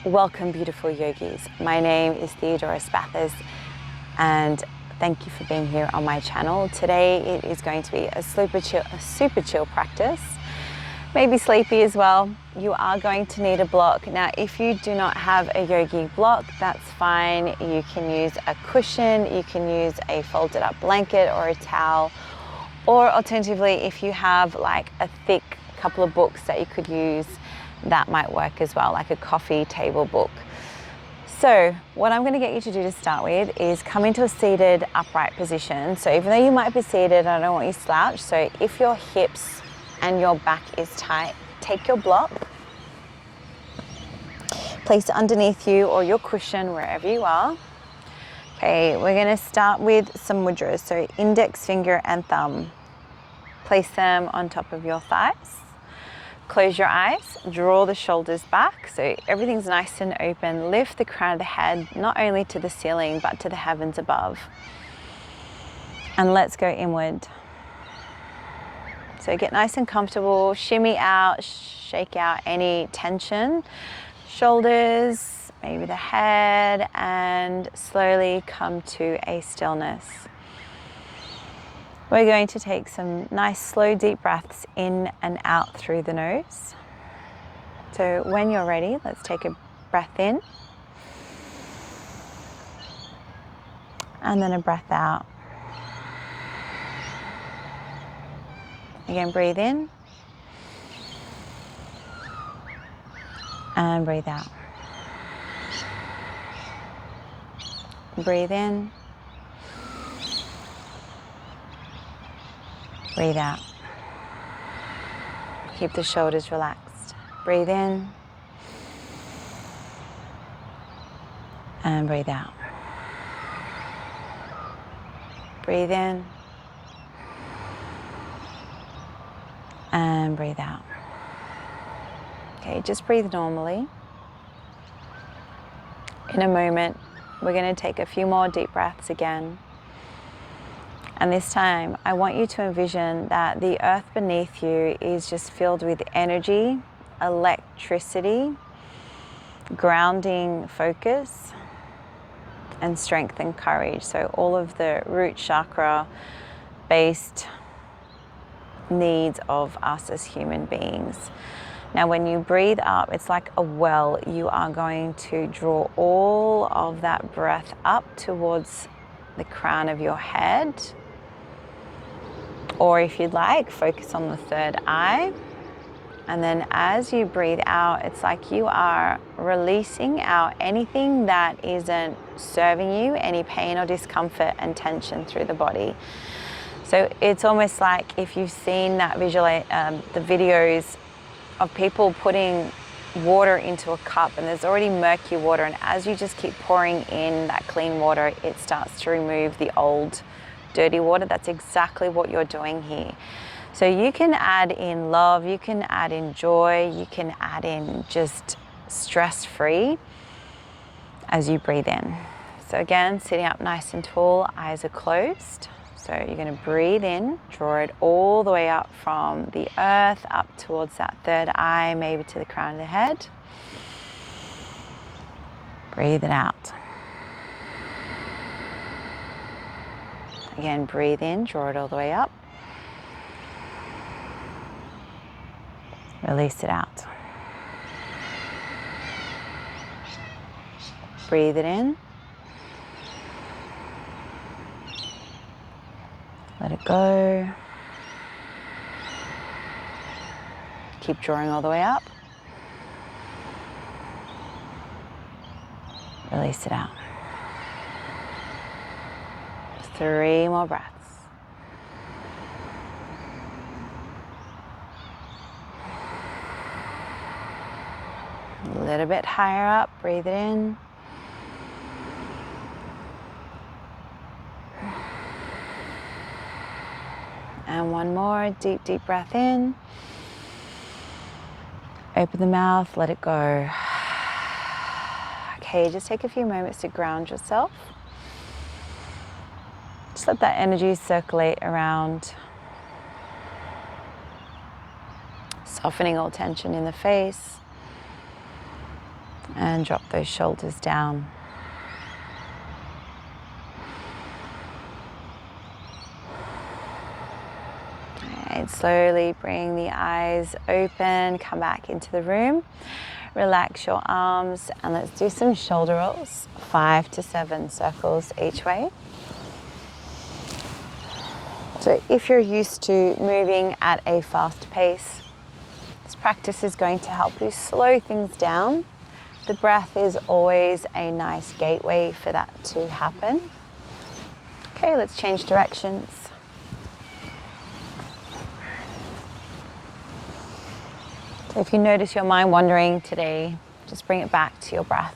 Welcome, beautiful yogis. My name is Theodora Spathis, and thank you for being here on my channel. Today it is going to be a super chill practice, maybe sleepy as well. You are going to need a block. Now, if you do not have a yogi block, that's fine. You can use a cushion, you can use a folded up blanket or a towel, or alternatively, if you have like a thick couple of books that you could use, that might work as well, like a coffee table book. So what I'm going to get you to do to start with is come into a seated upright position. So even though you might be seated, I don't want you slouched. So if your hips and your back is tight, take your block, place it underneath you or your cushion, wherever you are. Okay, we're going to start with some mudras. So index finger and thumb. Place them on top of your thighs. Close your eyes, draw the shoulders back so everything's nice and open. Lift the crown of the head not only to the ceiling but to the heavens above. And let's go inward. So get nice and comfortable, shimmy out, shake out any tension. Shoulders, maybe the head, and slowly come to a stillness. We're going to take some nice slow deep breaths in and out through the nose. So when you're ready, let's take a breath in and then a breath out. Again, breathe in and breathe out. Breathe in. Breathe out. Keep the shoulders relaxed. Breathe in and breathe out. Breathe in and breathe out. Okay, just breathe normally. In a moment, we're going to take a few more deep breaths again. And this time, I want you to envision that the earth beneath you is just filled with energy, electricity, grounding focus, and strength and courage. So all of the root chakra based needs of us as human beings. Now, when you breathe up, it's like a well. You are going to draw all of that breath up towards the crown of your head. Or if you'd like, focus on the third eye. And then as you breathe out, it's like you are releasing out anything that isn't serving you, any pain or discomfort and tension through the body. So it's almost like if you've seen that the videos of people putting water into a cup and there's already murky water, and as you just keep pouring in that clean water, it starts to remove the old dirty water. That's exactly what you're doing here. So you can add in love, you can add in joy, you can add in just stress-free as you breathe in. So again, sitting up nice and tall, eyes are closed. So you're going to breathe in, draw it all the way up from the earth up towards that third eye, maybe to the crown of the head. Breathe it out. Again, breathe in, draw it all the way up. Release it out. Breathe it in. Let it go. Keep drawing all the way up. Release it out. 3 more breaths. A little bit higher up, breathe it in. And one more deep, deep breath in. Open the mouth, let it go. Okay, just take a few moments to ground yourself. Just let that energy circulate around, softening all tension in the face. And drop those shoulders down. And slowly bring the eyes open, come back into the room. Relax your arms and let's do some shoulder rolls, 5 to 7 circles each way. So if you're used to moving at a fast pace, this practice is going to help you slow things down. The breath is always a nice gateway for that to happen. Okay, let's change directions. So if you notice your mind wandering today, just bring it back to your breath.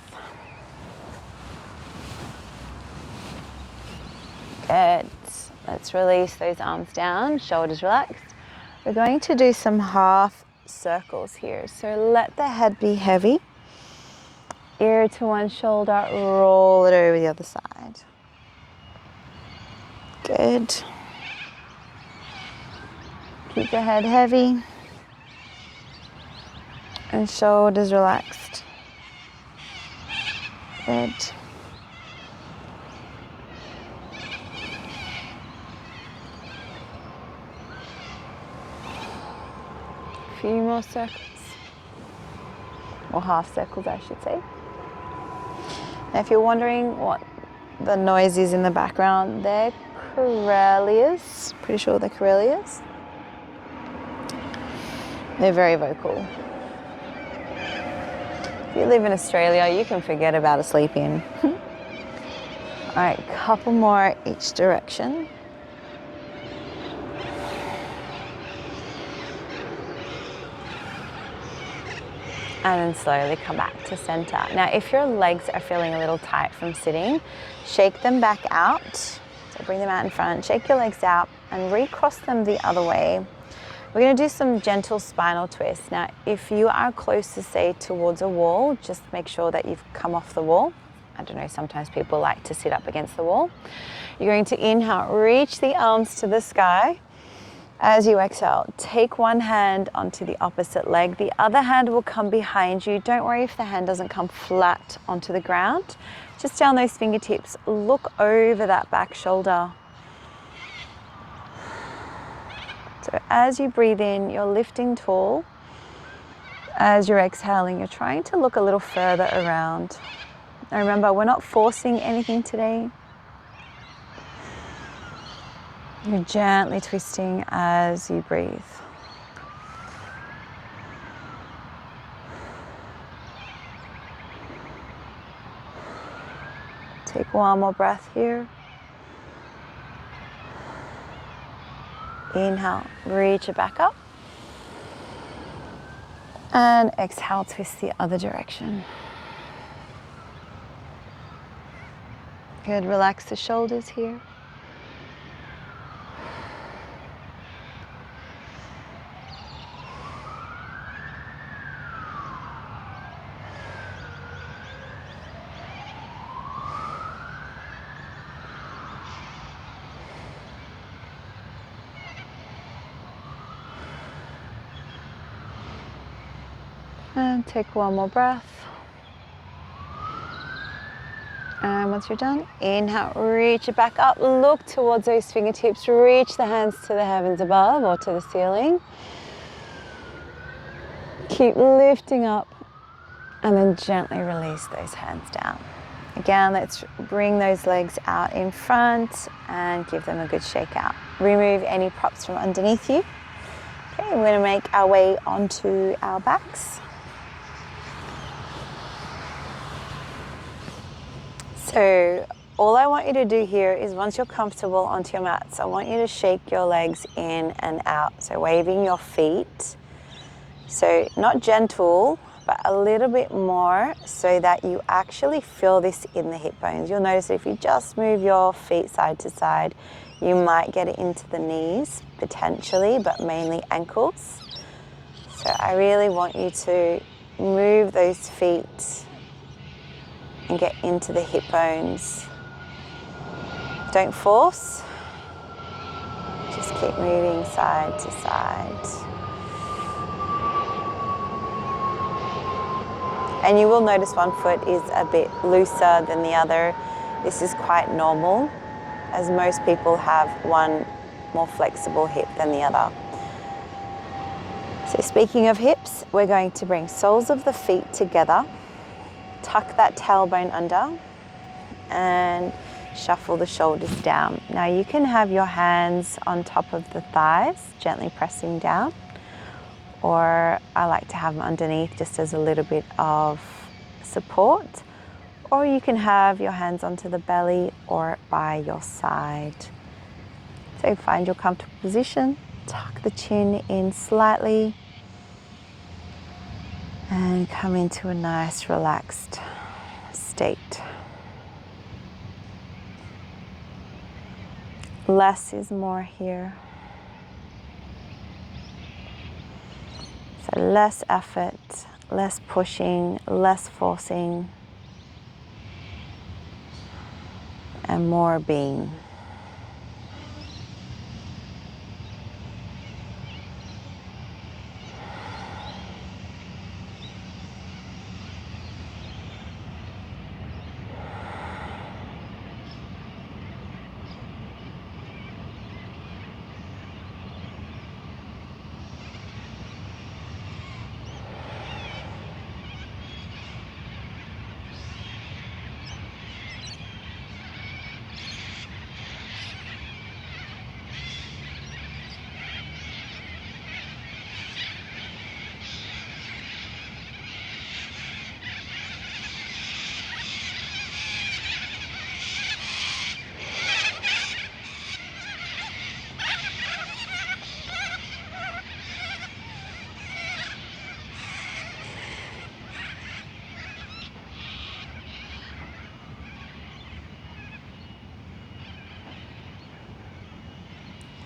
Good. Let's release those arms down, shoulders relaxed. We're going to do some half circles here. So let the head be heavy. Ear to one shoulder, roll it over the other side. Good. Keep the head heavy. And shoulders relaxed. Good. A few more circles. Or half circles, I should say. Now, if you're wondering what the noise is in the background, they're Corellias. Pretty sure they're Corellias. They're very vocal. If you live in Australia, you can forget about a sleep in. All right, couple more each direction. And then slowly come back to center. Now, if your legs are feeling a little tight from sitting, shake them back out. So bring them out in front, shake your legs out and recross them the other way. We're going to do some gentle spinal twists. Now, if you are closer, say, towards a wall, just make sure that you've come off the wall. I don't know, sometimes people like to sit up against the wall. You're going to inhale, reach the arms to the sky. As you exhale, take one hand onto the opposite leg. The other hand will come behind you. Don't worry if the hand doesn't come flat onto the ground. Just down those fingertips, look over that back shoulder. So as you breathe in, you're lifting tall. As you're exhaling, you're trying to look a little further around. Now remember, we're not forcing anything today. You're gently twisting as you breathe. Take one more breath here. Inhale, reach it back up. And exhale, twist the other direction. Good, relax the shoulders here. And take one more breath. And once you're done, inhale, reach it back up. Look towards those fingertips. Reach the hands to the heavens above or to the ceiling. Keep lifting up and then gently release those hands down. Again, let's bring those legs out in front and give them a good shake out. Remove any props from underneath you. Okay, we're going to make our way onto our backs. So all I want you to do here is once you're comfortable onto your mats, I want you to shake your legs in and out. So waving your feet. So not gentle, but a little bit more so that you actually feel this in the hip bones. You'll notice that if you just move your feet side to side, you might get it into the knees potentially, but mainly ankles. So I really want you to move those feet and get into the hip bones. Don't force, just keep moving side to side. And you will notice one foot is a bit looser than the other. This is quite normal, as most people have one more flexible hip than the other. So speaking of hips, we're going to bring soles of the feet together, tuck that tailbone under, and shuffle the shoulders down. Now you can have your hands on top of the thighs, gently pressing down, or I like to have them underneath just as a little bit of support, or you can have your hands onto the belly or by your side. So find your comfortable position, tuck the chin in slightly, and come into a nice relaxed state. Less is more here. So less effort, less pushing, less forcing, and more being.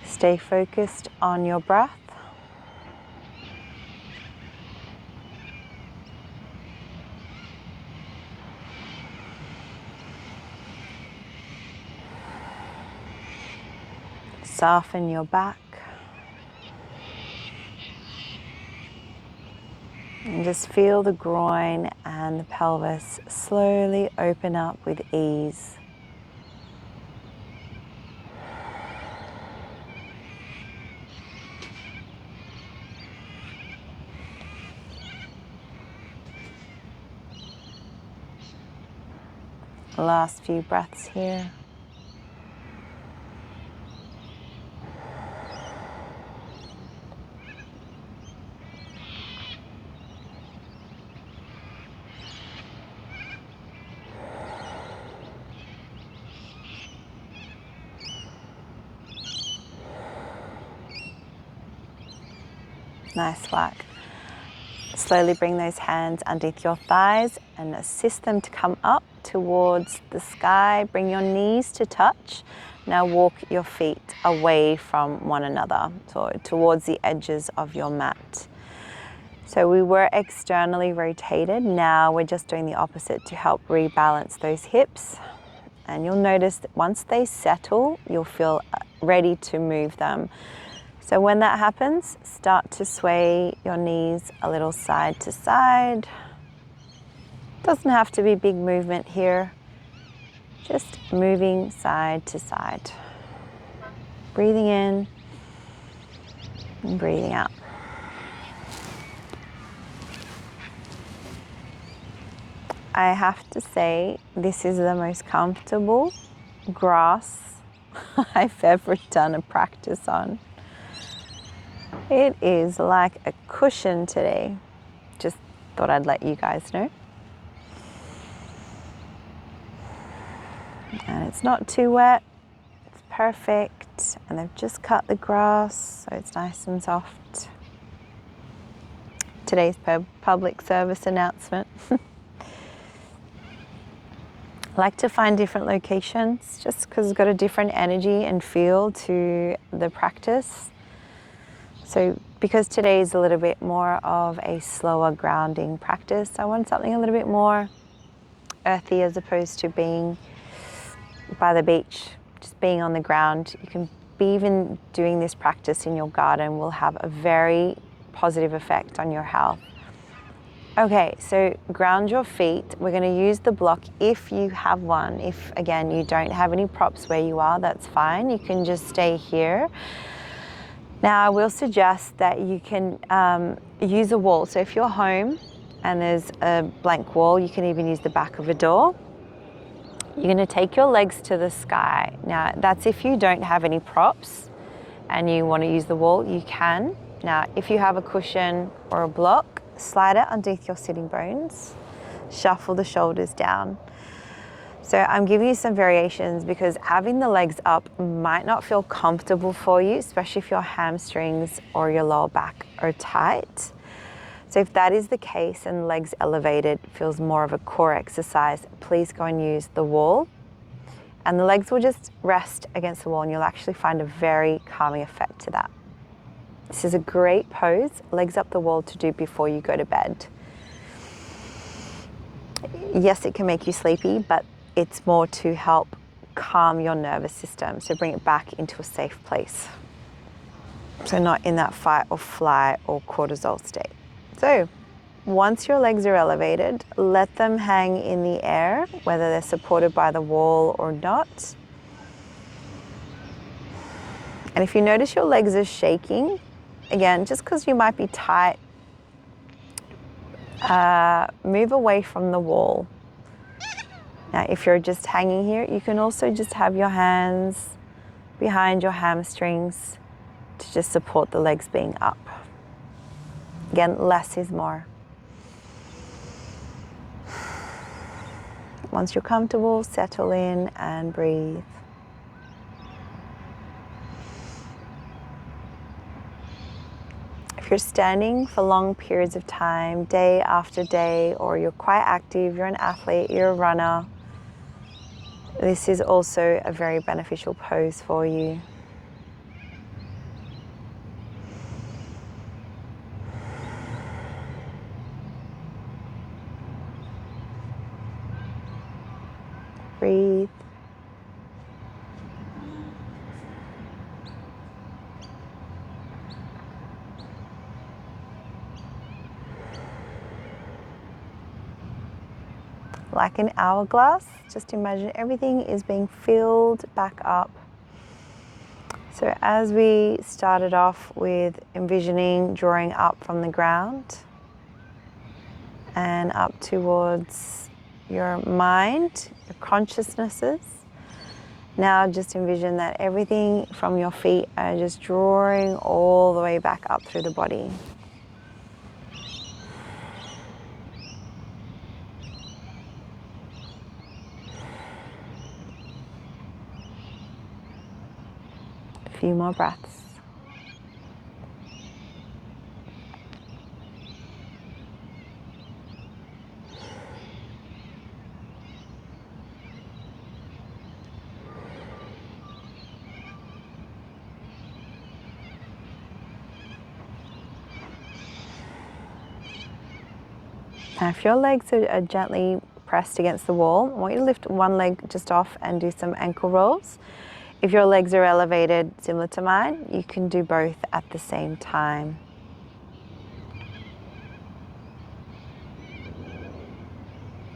Stay focused on your breath. Soften your back. And just feel the groin and the pelvis slowly open up with ease. Last few breaths here. Nice work. Slowly bring those hands underneath your thighs and assist them to come up towards the sky. Bring your knees to touch. Now walk your feet away from one another, so towards the edges of your mat. So we were externally rotated. Now we're just doing the opposite to help rebalance those hips. And you'll notice that once they settle, you'll feel ready to move them. So when that happens, start to sway your knees a little side to side. Doesn't have to be big movement here, just moving side to side. Breathing in and breathing out. I have to say, this is the most comfortable grass I've ever done a practice on. It is like a cushion today. Just thought I'd let you guys know. And it's not too wet, it's perfect. And they've just cut the grass, so it's nice and soft. Today's public service announcement. I like to find different locations just because it's got a different energy and feel to the practice. So because today is a little bit more of a slower grounding practice, I want something a little bit more earthy as opposed to being by the beach, just being on the ground. You can be even doing this practice in your garden will have a very positive effect on your health. Okay, so ground your feet. We're going to use the block if you have one. If, again, you don't have any props where you are, that's fine. You can just stay here. Now, I will suggest that you can use a wall. So if you're home and there's a blank wall, you can even use the back of a door. You're going to take your legs to the sky. Now, that's if you don't have any props and you want to use the wall, you can. Now, if you have a cushion or a block, slide it underneath your sitting bones. Shuffle the shoulders down. So I'm giving you some variations because having the legs up might not feel comfortable for you, especially if your hamstrings or your lower back are tight. So if that is the case and legs elevated feels more of a core exercise, please go and use the wall. And the legs will just rest against the wall and you'll actually find a very calming effect to that. This is a great pose, legs up the wall, to do before you go to bed. Yes, it can make you sleepy, but it's more to help calm your nervous system. So bring it back into a safe place. So not in that fight or flight or cortisol state. So once your legs are elevated, let them hang in the air, whether they're supported by the wall or not. And if you notice your legs are shaking, again, just because you might be tight, move away from the wall. Now, if you're just hanging here, you can also just have your hands behind your hamstrings to just support the legs being up. Again, less is more. Once you're comfortable, settle in and breathe. If you're standing for long periods of time, day after day, or you're quite active, you're an athlete, you're a runner, this is also a very beneficial pose for you. Breathe. Like an hourglass, just imagine everything is being filled back up. So as we started off with envisioning, drawing up from the ground and up towards your mind, your consciousnesses, now just envision that everything from your feet are just drawing all the way back up through the body. Few more breaths. Now, if your legs are gently pressed against the wall, I want you to lift one leg just off and do some ankle rolls. If your legs are elevated, similar to mine, you can do both at the same time.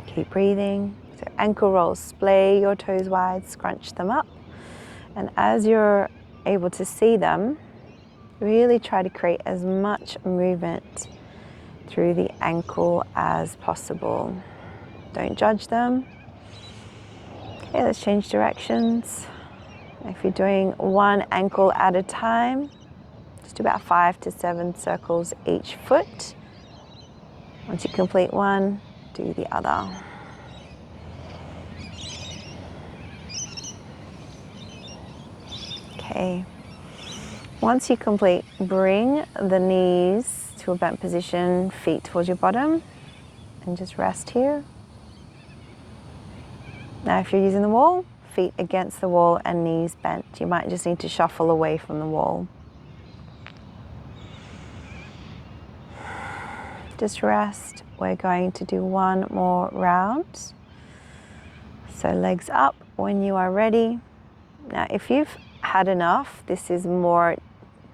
Keep breathing. So ankle rolls, splay your toes wide, scrunch them up. And as you're able to see them, really try to create as much movement through the ankle as possible. Don't judge them. Okay, let's change directions. If you're doing one ankle at a time, just do about 5 to 7 circles each foot. Once you complete one, do the other. Okay. Once you complete, bring the knees to a bent position, feet towards your bottom, and just rest here. Now, if you're using the wall, feet against the wall and knees bent. You might just need to shuffle away from the wall. Just rest. We're going to do one more round. So legs up when you are ready. Now, if you've had enough, this is more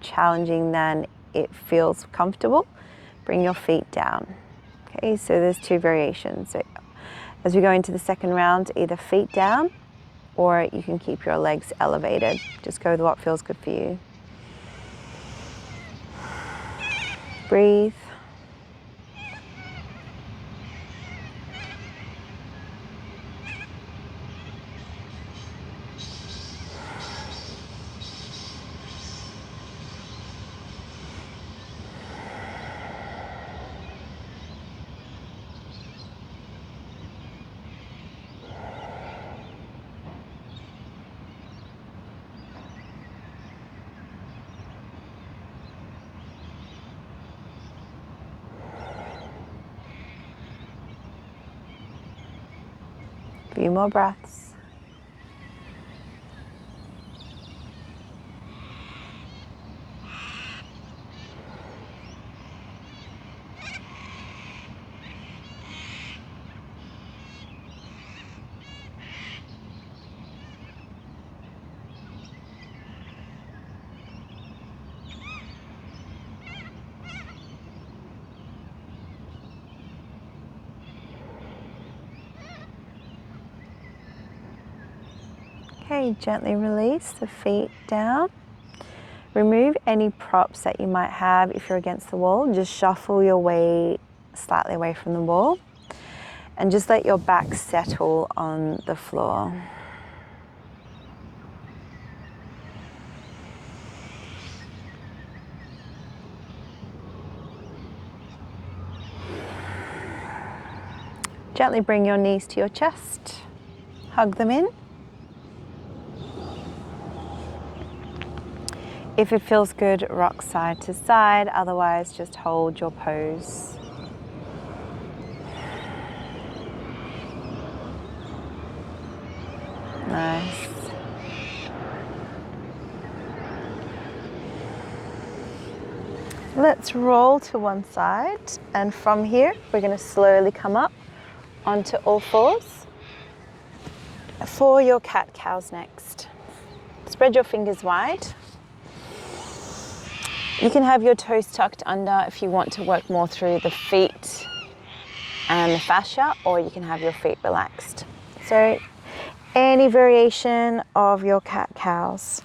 challenging than it feels comfortable. Bring your feet down. Okay, so there's two variations. So as we go into the second round, either feet down or you can keep your legs elevated. Just go with what feels good for you. Breathe. A few more breaths. Okay, gently release the feet down. Remove any props that you might have if you're against the wall. Just shuffle your way slightly away from the wall and just let your back settle on the floor. Gently bring your knees to your chest. Hug them in. If it feels good, rock side to side. Otherwise, just hold your pose. Nice. Let's roll to one side, and from here we're going to slowly come up onto all fours for your cat-cows next. Spread your fingers wide. You can have your toes tucked under if you want to work more through the feet and the fascia, or you can have your feet relaxed. So any variation of your cat-cows.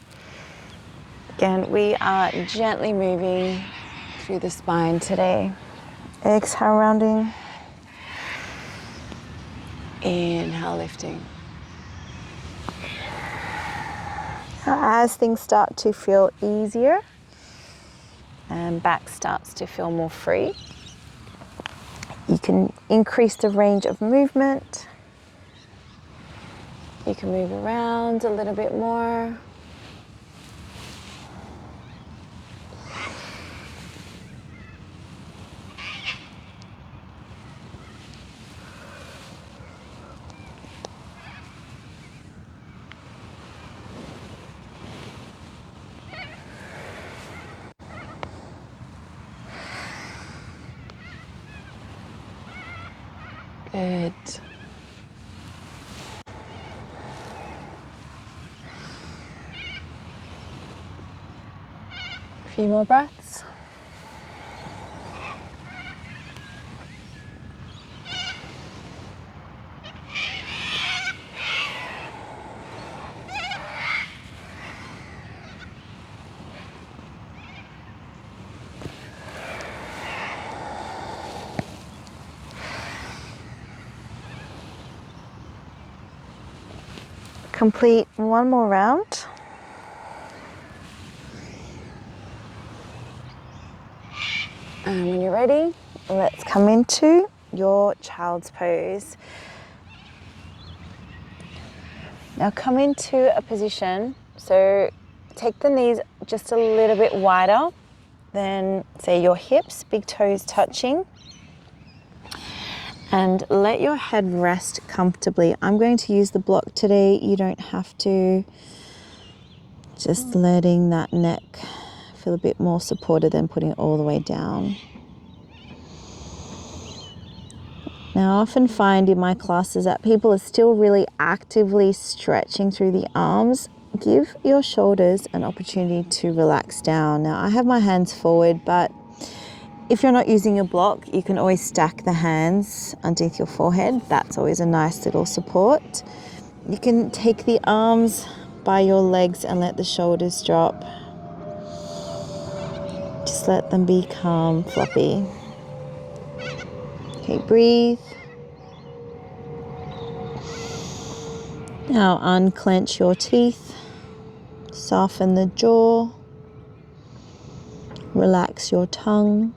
Again, we are gently moving through the spine today. Exhale, rounding. Inhale, lifting. Now, as things start to feel easier and back starts to feel more free, you can increase the range of movement. You can move around a little bit more. Good. A few more breaths. Complete one more round. And when you're ready, let's come into your child's pose. Now come into a position, so take the knees just a little bit wider than, say, your hips, big toes touching. And let your head rest comfortably. I'm going to use the block today. You don't have to. Just letting that neck feel a bit more supported than putting it all the way down. Now, I often find in my classes that people are still really actively stretching through the arms. Give your shoulders an opportunity to relax down. Now, I have my hands forward, but If you're not using your block, you can always stack the hands underneath your forehead. That's always a nice little support. You can take the arms by your legs and let the shoulders drop. Just let them be calm, floppy. Okay, breathe. Now unclench your teeth, soften the jaw, relax your tongue,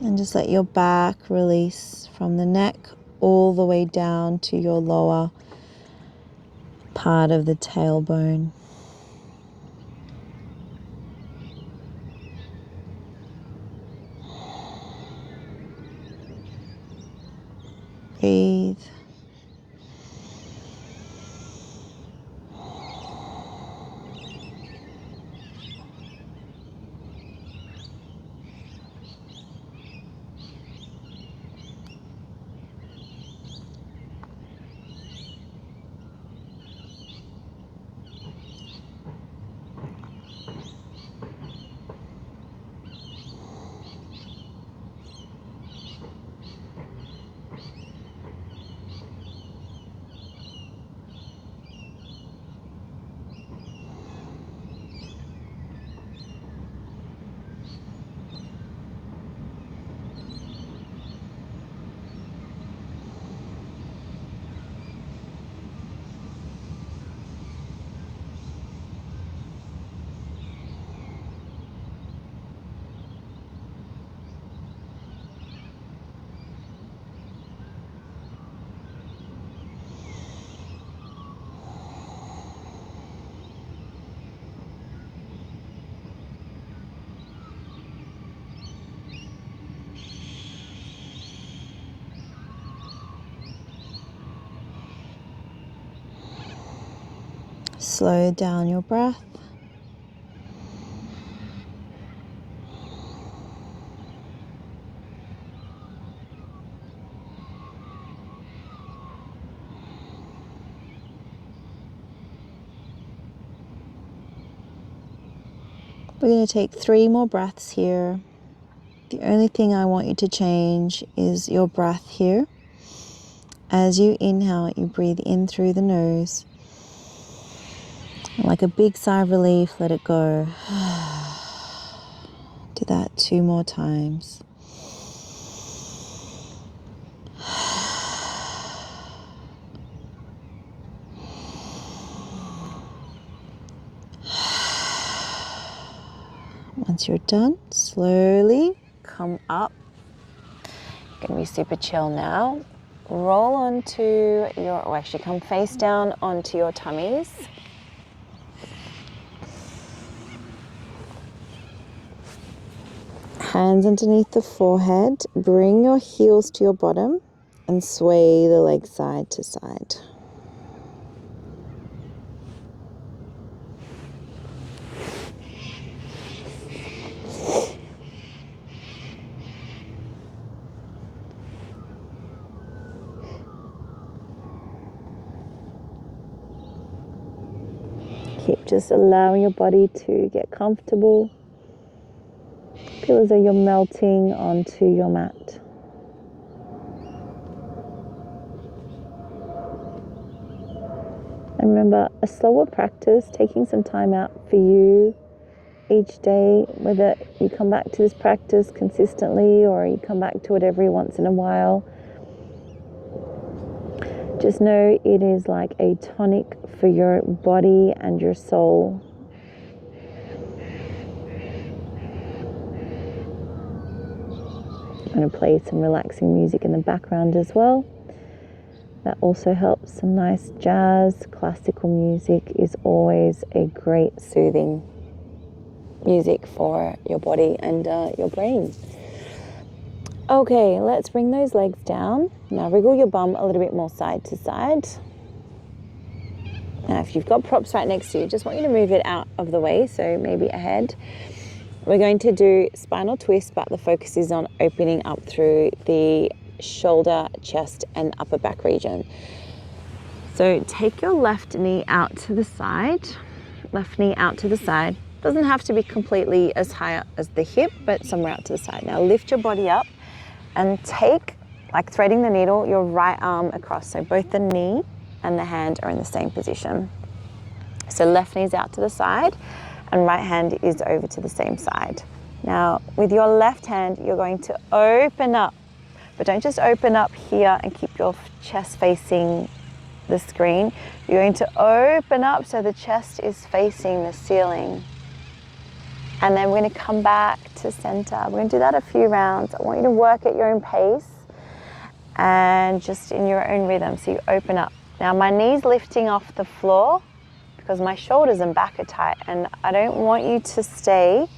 and just let your back release from the neck all the way down to your lower part of the tailbone. Breathe. Slow down your breath. We're going to take 3 more breaths here. The only thing I want you to change is your breath here. As you inhale, you breathe in through the nose. Like a big sigh of relief, let it go. Do that 2 more times. Once you're done, slowly come up. Gonna be super chill now. Roll onto your, or actually come face down onto your tummies. Hands underneath the forehead. Bring your heels to your bottom and sway the legs side to side. Keep just allowing your body to get comfortable. Feel as though you're melting onto your mat. And remember, a slower practice, taking some time out for you each day, whether you come back to this practice consistently or you come back to it every once in a while. Just know it is like a tonic for your body and your soul. I'm going to play some relaxing music in the background as well. That also helps. Some nice jazz, classical music is always a great soothing music for your body and your brain. Okay, let's bring those legs down. Now wriggle your bum a little bit more side to side. Now if you've got props right next to you, just want you to move it out of the way, so maybe ahead. We're going to do spinal twist, but the focus is on opening up through the shoulder, chest, and upper back region. So take your left knee out to the side, left knee out to the side. Doesn't have to be completely as high up as the hip, but somewhere out to the side. Now lift your body up and take, like threading the needle, your right arm across. So both the knee and the hand are in the same position. So left knee's out to the side and right hand is over to the same side. Now with your left hand, you're going to open up, but don't just open up here and keep your chest facing the screen. You're going to open up so the chest is facing the ceiling. And then we're going to come back to center. We're going to do that a few rounds. I want you to work at your own pace and just in your own rhythm. So you open up. Now my knee's lifting off the floor because my shoulders and back are tight, and I don't want you to stay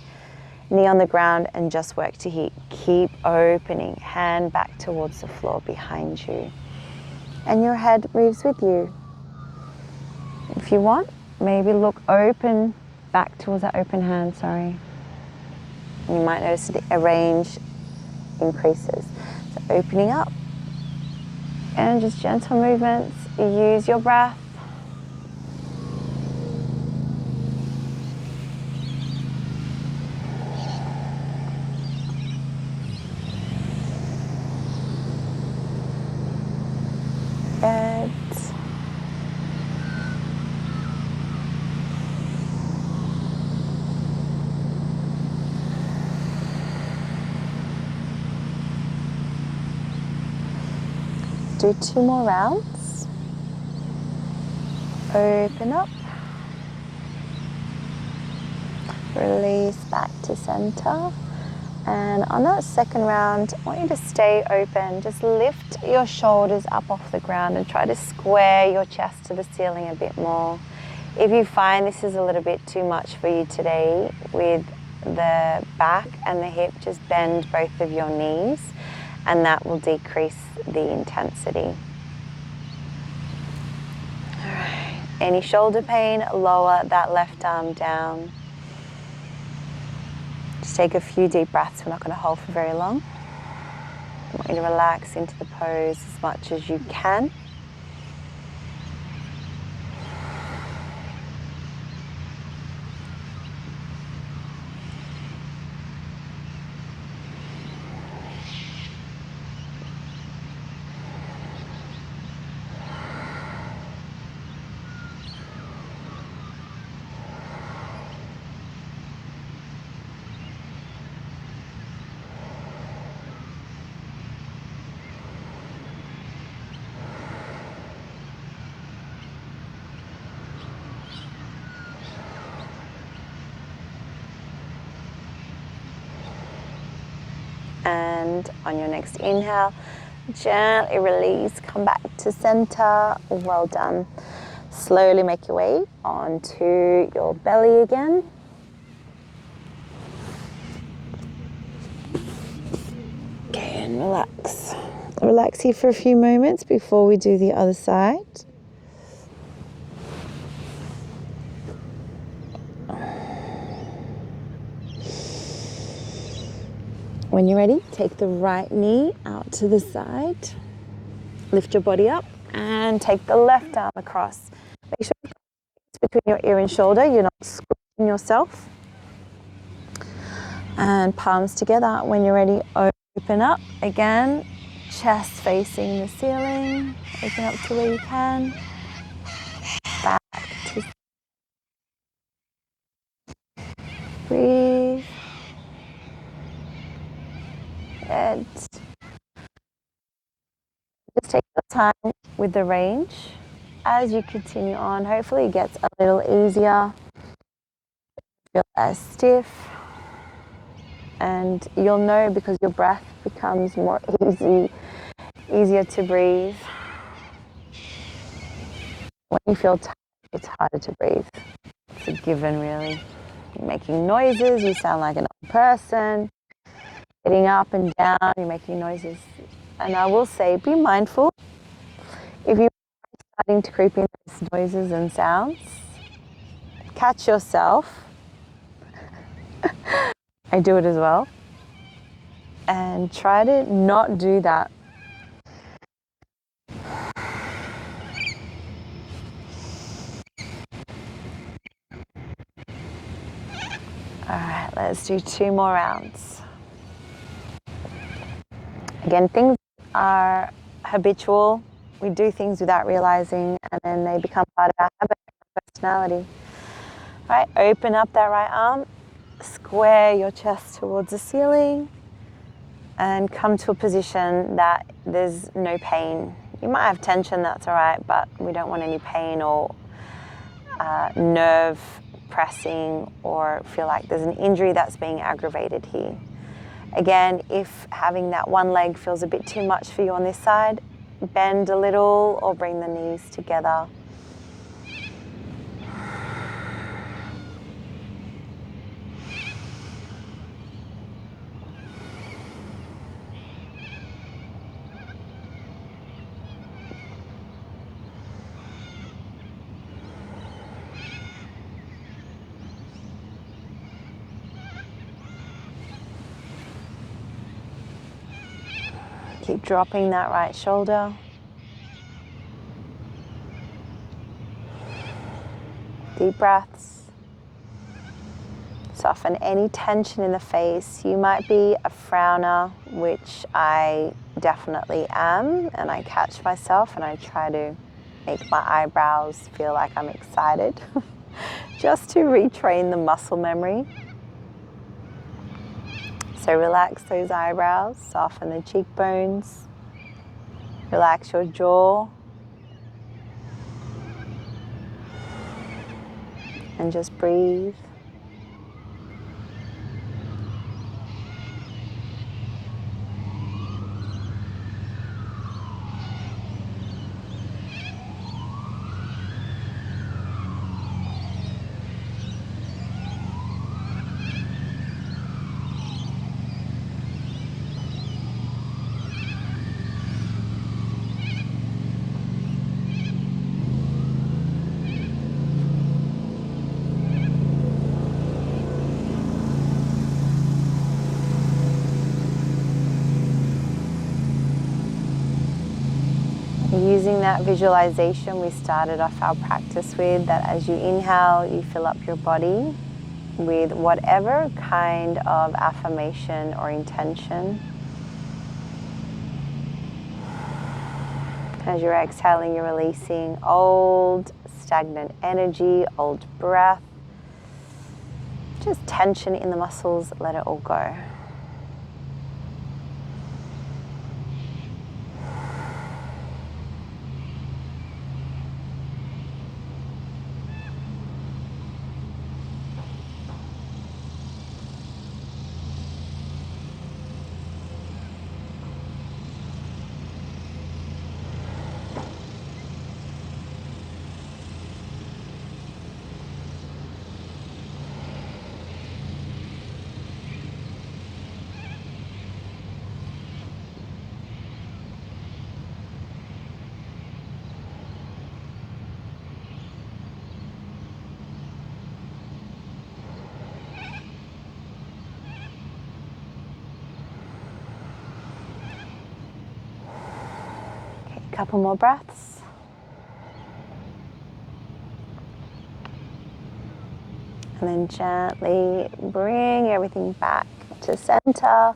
knee on the ground and just work to heat. Keep opening, hand back towards the floor behind you. And your head moves with you. If you want, maybe look open back towards that open hand, sorry. And you might notice the range increases. So opening up and just gentle movements. Use your breath. Good. Do 2 more rounds. Open up. Release back to center. And on that second round, I want you to stay open. Just lift your shoulders up off the ground and try to square your chest to the ceiling a bit more. If you find this is a little bit too much for you today with the back and the hip, just bend both of your knees and that will decrease the intensity. All right. Any shoulder pain, lower that left arm down. Just take a few deep breaths. We're not going to hold for very long. I want you to relax into the pose as much as you can. And on your next inhale, gently release, come back to center. Well done. Slowly make your way onto your belly again. Okay, and relax. Relax here for a few moments before we do the other side. When you're ready, take the right knee out to the side. Lift your body up and take the left arm across. Make sure it's between your ear and shoulder. You're not squishing yourself. And palms together. When you're ready, open up again. Chest facing the ceiling. Open up to where you can. Back to breathe. Good. Just take your time with the range as you continue on. Hopefully it gets a little easier. Feel less stiff. And you'll know because your breath becomes more easier to breathe. When you feel tired, it's harder to breathe. It's a given, really. You're making noises, you sound like an old person. Getting up and down, you're making noises. And I will say, be mindful. If you're starting to creep in those noises and sounds, catch yourself. I do it as well. And try to not do that. All right, let's do 2 more rounds. Again, things are habitual. We do things without realizing, and then they become part of our habit and personality. All right, open up that right arm, square your chest towards the ceiling, and come to a position that there's no pain. You might have tension, that's all right, but we don't want any pain or nerve pressing or feel like there's an injury that's being aggravated here. Again, if having that one leg feels a bit too much for you on this side, bend a little or bring the knees together. Keep dropping that right shoulder. Deep breaths. Soften any tension in the face. You might be a frowner, which I definitely am, and I catch myself and I try to make my eyebrows feel like I'm excited just to retrain the muscle memory. So relax those eyebrows, soften the cheekbones, relax your jaw, and just breathe. Using that visualization we started off our practice with, that as you inhale, you fill up your body with whatever kind of affirmation or intention. As you're exhaling, you're releasing old, stagnant energy, old breath, just tension in the muscles, let it all go. Couple more breaths. And then gently bring everything back to center,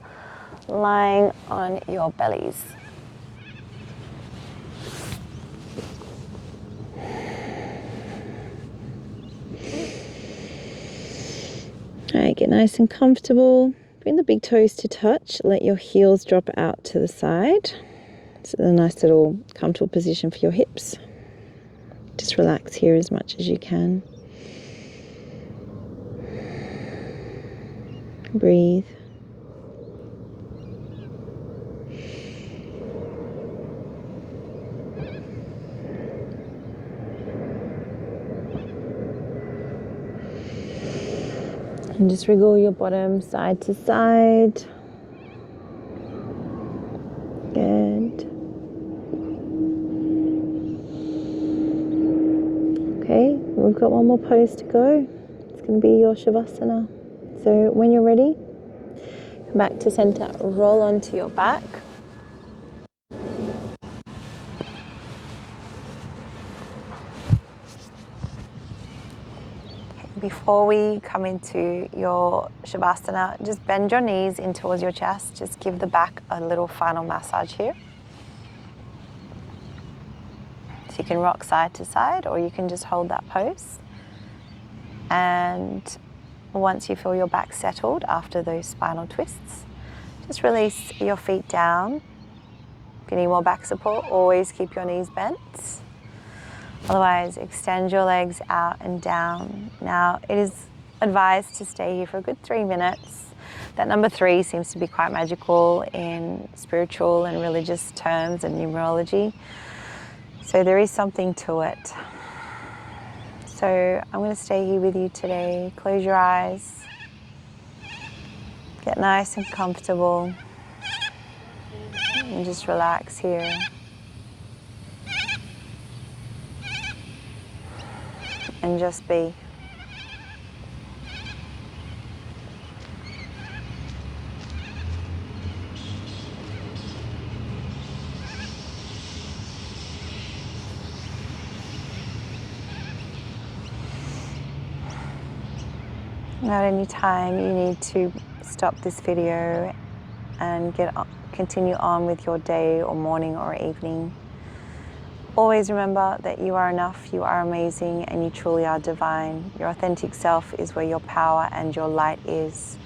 lying on your bellies. All right, get nice and comfortable. Bring the big toes to touch. Let your heels drop out to the side. It's a nice little comfortable position for your hips. Just relax here as much as you can. Breathe. And just wriggle your bottom side to side. Good. Okay, we've got one more pose to go. It's going to be your Shavasana. So when you're ready, come back to center, roll onto your back. Before we come into your Shavasana, just bend your knees in towards your chest. Just give the back a little final massage here. So you can rock side to side, or you can just hold that pose. And once you feel your back settled after those spinal twists, just release your feet down. If you need more back support, always keep your knees bent. Otherwise, extend your legs out and down. Now, it is advised to stay here for a good 3 minutes. That number 3 seems to be quite magical in spiritual and religious terms and numerology. So there is something to it. So I'm going to stay here with you today. Close your eyes. Get nice and comfortable. And just relax here. And just be. At any time you need to stop this video and continue on with your day or morning or evening. Always remember that you are enough, you are amazing, and you truly are divine. Your authentic self is where your power and your light is.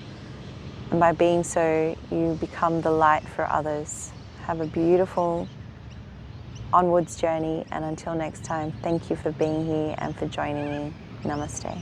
And by being so, you become the light for others. Have a beautiful onwards journey, and until next time, thank you for being here and for joining me. Namaste.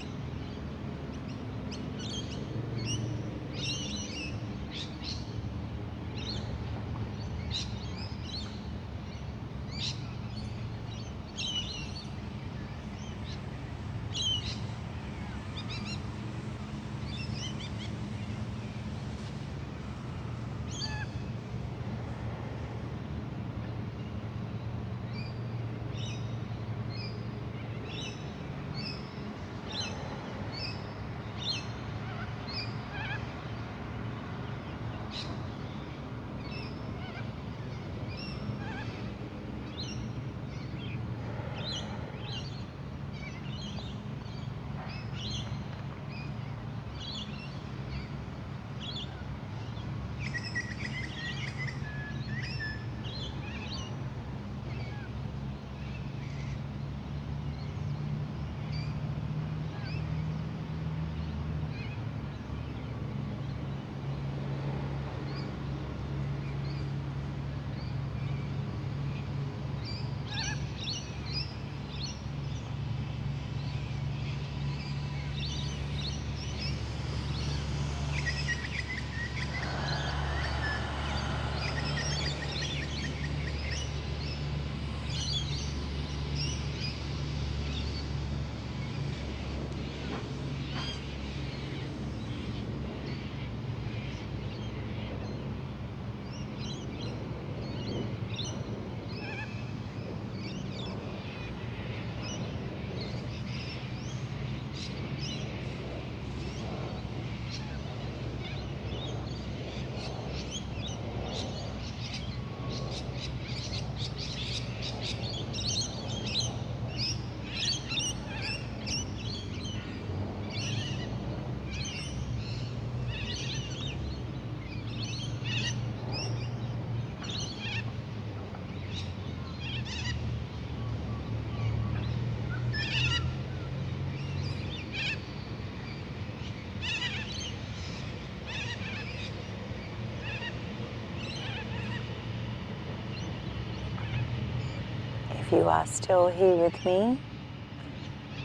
If you are still here with me,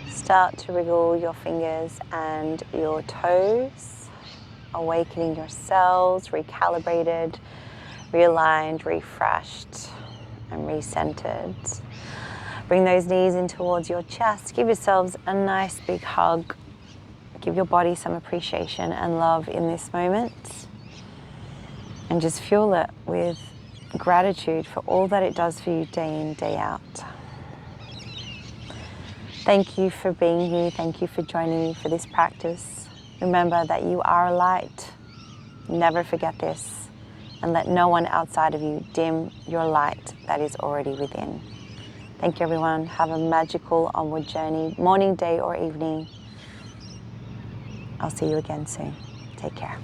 start to wriggle your fingers and your toes, awakening your cells, recalibrated, realigned, refreshed, and recentered. Bring those knees in towards your chest. Give yourselves a nice big hug. Give your body some appreciation and love in this moment. And just fuel it with gratitude for all that it does for you day in, day out. Thank you for being here. Thank you for joining me for this practice. Remember that you are a light. Never forget this. And let no one outside of you dim your light that is already within. Thank you, everyone. Have a magical onward journey, morning, day, or evening. I'll see you again soon. Take care.